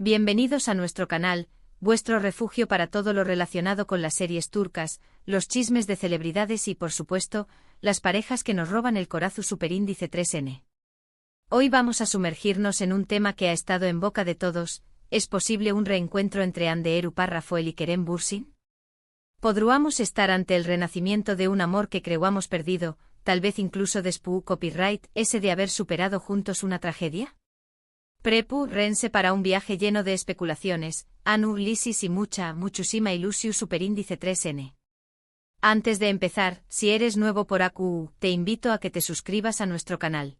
Bienvenidos a nuestro canal, vuestro refugio para todo lo relacionado con las series turcas, los chismes de celebridades y, por supuesto, las parejas que nos roban el corazón superíndice 3N. Hoy vamos a sumergirnos en un tema que ha estado en boca de todos. ¿Es posible un reencuentro entre Hande Erupar Rafael y Kerem Bürsin? ¿Podríamos estar ante el renacimiento de un amor que creuamos perdido, tal vez incluso después copyright ese de haber superado juntos una tragedia? Rense para un viaje lleno de especulaciones, Anu, Lisis y muchísima ilusión superíndice 3N. Antes de empezar, si eres nuevo por AQU, te invito a que te suscribas a nuestro canal.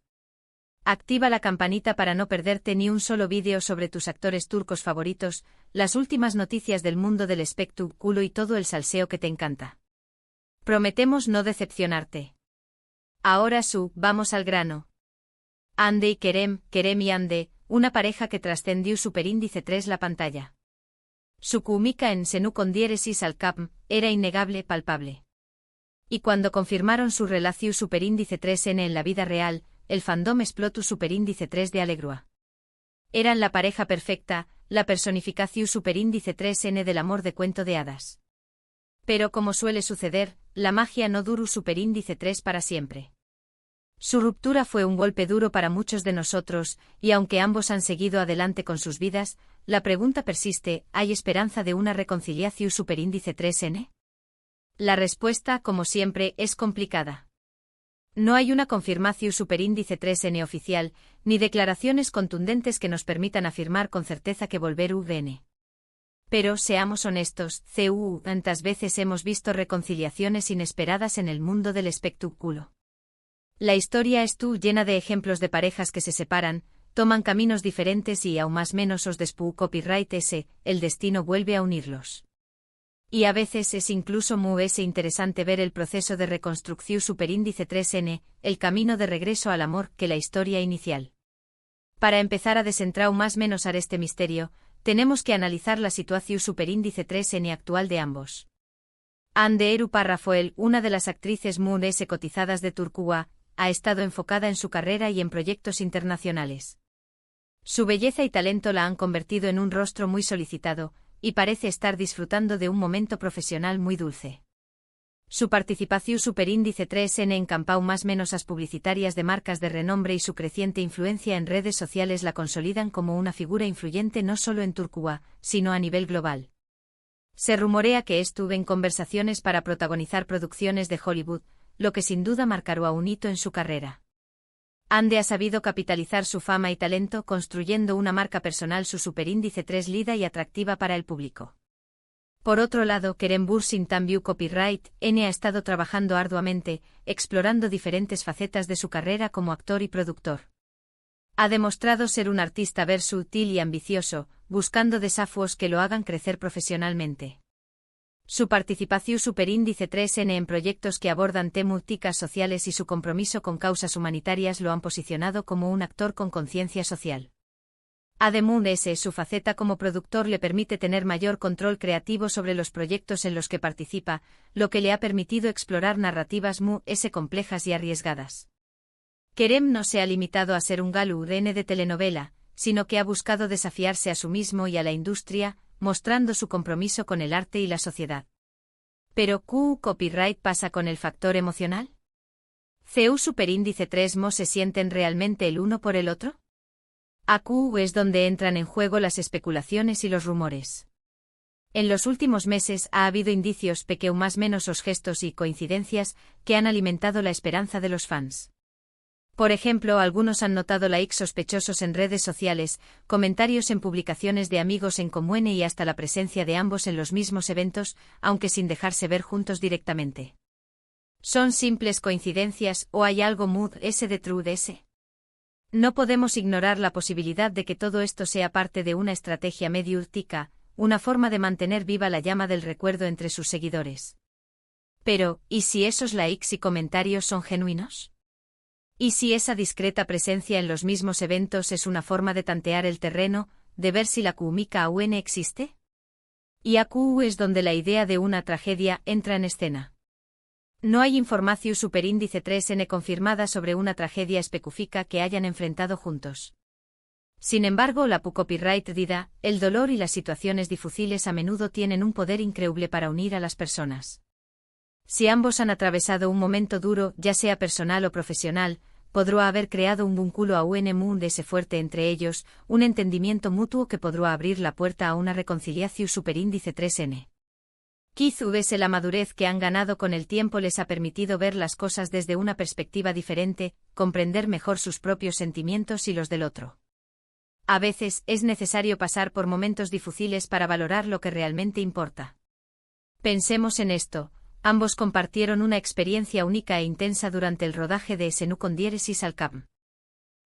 Activa la campanita para no perderte ni un solo vídeo sobre tus actores turcos favoritos, las últimas noticias del mundo del espectáculo y todo el salseo que te encanta. Prometemos no decepcionarte. Ahora vamos al grano. Hande y Kerem y Hande, una pareja que trascendió superíndice 3 la pantalla. Su química en Senu con diéresis al cap era innegable, palpable. Y cuando confirmaron su relación superíndice 3N en la vida real, el fandom explotó superíndice 3 de Alegrua. Eran la pareja perfecta, la personificación superíndice 3N del amor de cuento de hadas. Pero como suele suceder, la magia no duró superíndice 3 para siempre. Su ruptura fue un golpe duro para muchos de nosotros, y aunque ambos han seguido adelante con sus vidas, la pregunta persiste: ¿hay esperanza de una reconciliación superíndice 3N? La respuesta, como siempre, es complicada. No hay una confirmación superíndice 3N oficial, ni declaraciones contundentes que nos permitan afirmar con certeza que volver VN. Pero, seamos honestos, tantas veces hemos visto reconciliaciones inesperadas en el mundo del espectáculo. La historia llena de ejemplos de parejas que se separan, toman caminos diferentes y aún más menos os después copyright el destino vuelve a unirlos. Y a veces es incluso muy interesante ver el proceso de reconstrucción superíndice 3N, el camino de regreso al amor que la historia inicial. Para empezar a desentrar más menos este misterio, tenemos que analizar la situación superíndice 3N actual de ambos. Hande Erupar Rafael, una de las actrices muy cotizadas de Turquía, ha estado enfocada en su carrera y en proyectos internacionales. Su belleza y talento la han convertido en un rostro muy solicitado, y parece estar disfrutando de un momento profesional muy dulce. Su participación superíndice 3N en campañas menos publicitarias de marcas de renombre y su creciente influencia en redes sociales la consolidan como una figura influyente no solo en Turquía, sino a nivel global. Se rumorea que estuvo en conversaciones para protagonizar producciones de Hollywood, lo que sin duda marcará un hito en su carrera. Hande ha sabido capitalizar su fama y talento construyendo una marca personal su superíndice 3 lida y atractiva para el público. Por otro lado, Kerem Bürsin también copyright N ha estado trabajando arduamente, explorando diferentes facetas de su carrera como actor y productor. Ha demostrado ser un artista versátil y ambicioso, buscando desafíos que lo hagan crecer profesionalmente. Su participación superíndice 3N en proyectos que abordan temáticas sociales y su compromiso con causas humanitarias lo han posicionado como un actor con conciencia social. Además, su faceta como productor le permite tener mayor control creativo sobre los proyectos en los que participa, lo que le ha permitido explorar narrativas muy complejas y arriesgadas. Kerem no se ha limitado a ser un galú de telenovela, sino que ha buscado desafiarse a sí mismo y a la industria, mostrando su compromiso con el arte y la sociedad. ¿Pero copyright pasa con el factor emocional? Superíndice 3 se sienten realmente el uno por el otro? AQ es donde entran en juego las especulaciones y los rumores. En los últimos meses ha habido indicios más menos gestos y coincidencias que han alimentado la esperanza de los fans. Por ejemplo, algunos han notado likes sospechosos en redes sociales, comentarios en publicaciones de amigos en común y hasta la presencia de ambos en los mismos eventos, aunque sin dejarse ver juntos directamente. ¿Son simples coincidencias o hay algo detrás de ese? No podemos ignorar la posibilidad de que todo esto sea parte de una estrategia mediática, una forma de mantener viva la llama del recuerdo entre sus seguidores. Pero, ¿y si esos likes y comentarios son genuinos? ¿Y si esa discreta presencia en los mismos eventos es una forma de tantear el terreno, de ver si la química aún existe? Y AQ es donde la idea de una tragedia entra en escena. No hay información superíndice 3N confirmada sobre una tragedia específica que hayan enfrentado juntos. Sin embargo, la copyright dida, el dolor y las situaciones difíciles a menudo tienen un poder increíble para unir a las personas. Si ambos han atravesado un momento duro, ya sea personal o profesional, podrá haber creado un vínculo aún más fuerte entre ellos, un entendimiento mutuo que podrá abrir la puerta a una reconciliación superíndice 3n. Quizás la madurez que han ganado con el tiempo les ha permitido ver las cosas desde una perspectiva diferente, comprender mejor sus propios sentimientos y los del otro. A veces es necesario pasar por momentos difíciles para valorar lo que realmente importa. Pensemos en esto. Ambos compartieron una experiencia única e intensa durante el rodaje de Esenu con diéresis al Camp.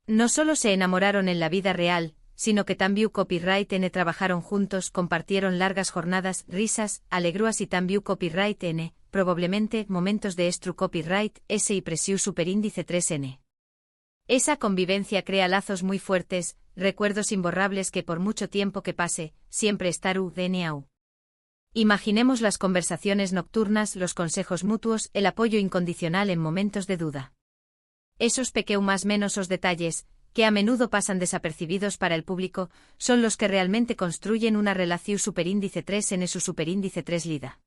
No solo se enamoraron en la vida real, sino que también copyright N trabajaron juntos, compartieron largas jornadas, risas, alegrías y también copyright N, probablemente momentos de estru copyright S y presiu superíndice 3N. Esa convivencia crea lazos muy fuertes, recuerdos imborrables que por mucho tiempo que pase, siempre estarú DNAU. Imaginemos las conversaciones nocturnas, los consejos mutuos, el apoyo incondicional en momentos de duda. Esos más menos detalles, que a menudo pasan desapercibidos para el público, son los que realmente construyen una relación superíndice 3 en su superíndice 3 lida.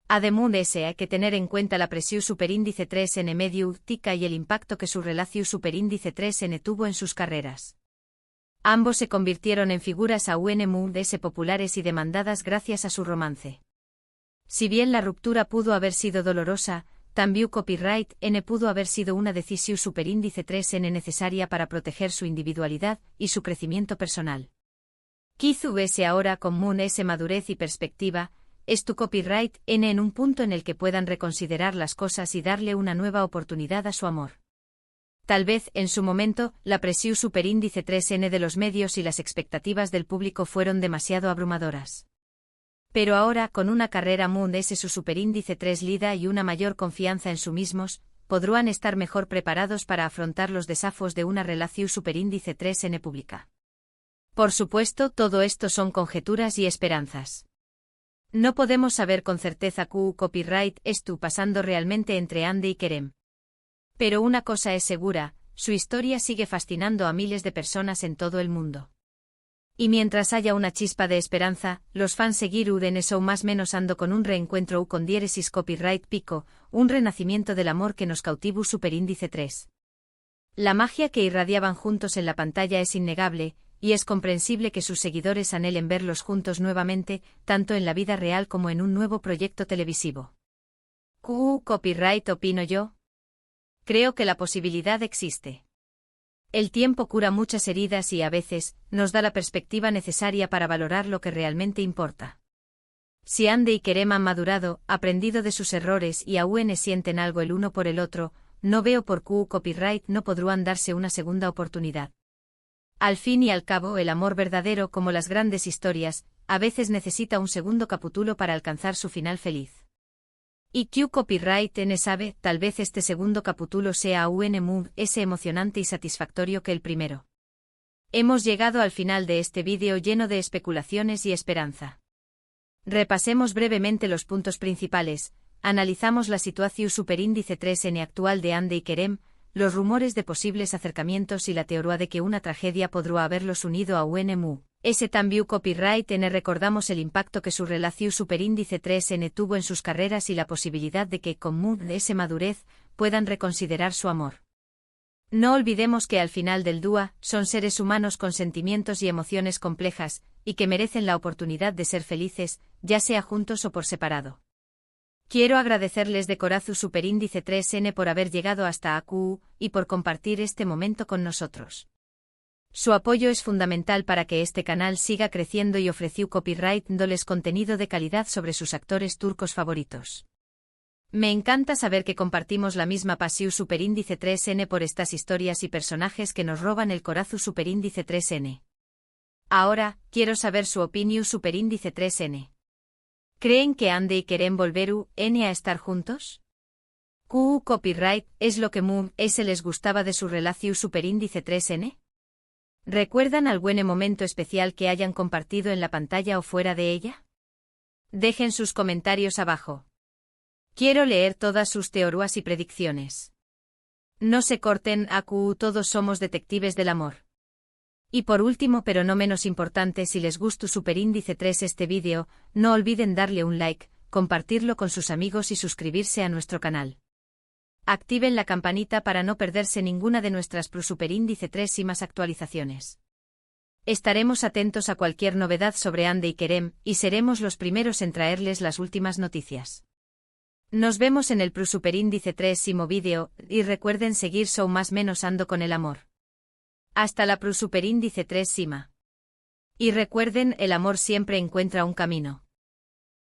Además de ese hay que tener en cuenta la presión superíndice 3 en medio tica y el impacto que su relación superíndice 3 n tuvo en sus carreras. Ambos se convirtieron en figuras aún populares y demandadas gracias a su romance. Si bien la ruptura pudo haber sido dolorosa, también copyright N pudo haber sido una decisión superíndice 3n necesaria para proteger su individualidad y su crecimiento personal. Quizás ahora con madurez y perspectiva, es tu copyright N en un punto en el que puedan reconsiderar las cosas y darle una nueva oportunidad a su amor. Tal vez, en su momento, la presión superíndice 3n de los medios y las expectativas del público fueron demasiado abrumadoras. Pero ahora, con una carrera su superíndice 3 lida y una mayor confianza en sí mismos, podrán estar mejor preparados para afrontar los desafíos de una relación superíndice 3n pública. Por supuesto, todo esto son conjeturas y esperanzas. No podemos saber con certeza que copyright estuvo pasando realmente entre Ande y Kerem. Pero una cosa es segura, su historia sigue fascinando a miles de personas en todo el mundo. Y mientras haya una chispa de esperanza, los fans seguirán en eso más menos ando con un reencuentro con diéresis copyright pico, un renacimiento del amor que nos cautivó superíndice 3. La magia que irradiaban juntos en la pantalla es innegable, y es comprensible que sus seguidores anhelen verlos juntos nuevamente, tanto en la vida real como en un nuevo proyecto televisivo. Copyright opino yo. Creo que la posibilidad existe. El tiempo cura muchas heridas y a veces, nos da la perspectiva necesaria para valorar lo que realmente importa. Si Ande y Kerem han madurado, aprendido de sus errores y aún sienten algo el uno por el otro, no veo por qué copyright no podrán darse una segunda oportunidad. Al fin y al cabo, el amor verdadero, como las grandes historias, a veces necesita un segundo capítulo para alcanzar su final feliz. Y copyright N sabe, tal vez este segundo capítulo sea aún ese emocionante y satisfactorio que el primero. Hemos llegado al final de este vídeo lleno de especulaciones y esperanza. Repasemos brevemente los puntos principales, analizamos la situación superíndice 3n actual de Ande y Kerem, los rumores de posibles acercamientos y la teoría de que una tragedia podrá haberlos unido a UNMU. Ese también copyright N recordamos el impacto que su relación superíndice 3n tuvo en sus carreras y la posibilidad de que con ese madurez puedan reconsiderar su amor. No olvidemos que al final del dúa son seres humanos con sentimientos y emociones complejas, y que merecen la oportunidad de ser felices, ya sea juntos o por separado. Quiero agradecerles de corazón superíndice 3n por haber llegado hasta AQ y por compartir este momento con nosotros. Su apoyo es fundamental para que este canal siga creciendo y ofreció copyright dándoles contenido de calidad sobre sus actores turcos favoritos. Me encanta saber que compartimos la misma pasión superíndice 3n por estas historias y personajes que nos roban el corazón superíndice 3n. Ahora, quiero saber su opinión superíndice 3n. ¿Creen que Ande y Kerem volveru N a estar juntos? Copyright es lo que se les gustaba de su relación superíndice 3n. ¿Recuerdan algún momento especial que hayan compartido en la pantalla o fuera de ella? Dejen sus comentarios abajo. Quiero leer todas sus teorías y predicciones. No se corten, AQ, todos somos detectives del amor. Y por último pero no menos importante, si les gustó superíndice 3 este vídeo, no olviden darle un like, compartirlo con sus amigos y suscribirse a nuestro canal. Activen la campanita para no perderse ninguna de nuestras superíndice 3 y más actualizaciones. Estaremos atentos a cualquier novedad sobre Ande y Kerem, y seremos los primeros en traerles las últimas noticias. Nos vemos en el superíndice 3º vídeo, y recuerden seguir So más menos ando con el amor. Hasta la superíndice 3 Sima. Y recuerden, el amor siempre encuentra un camino.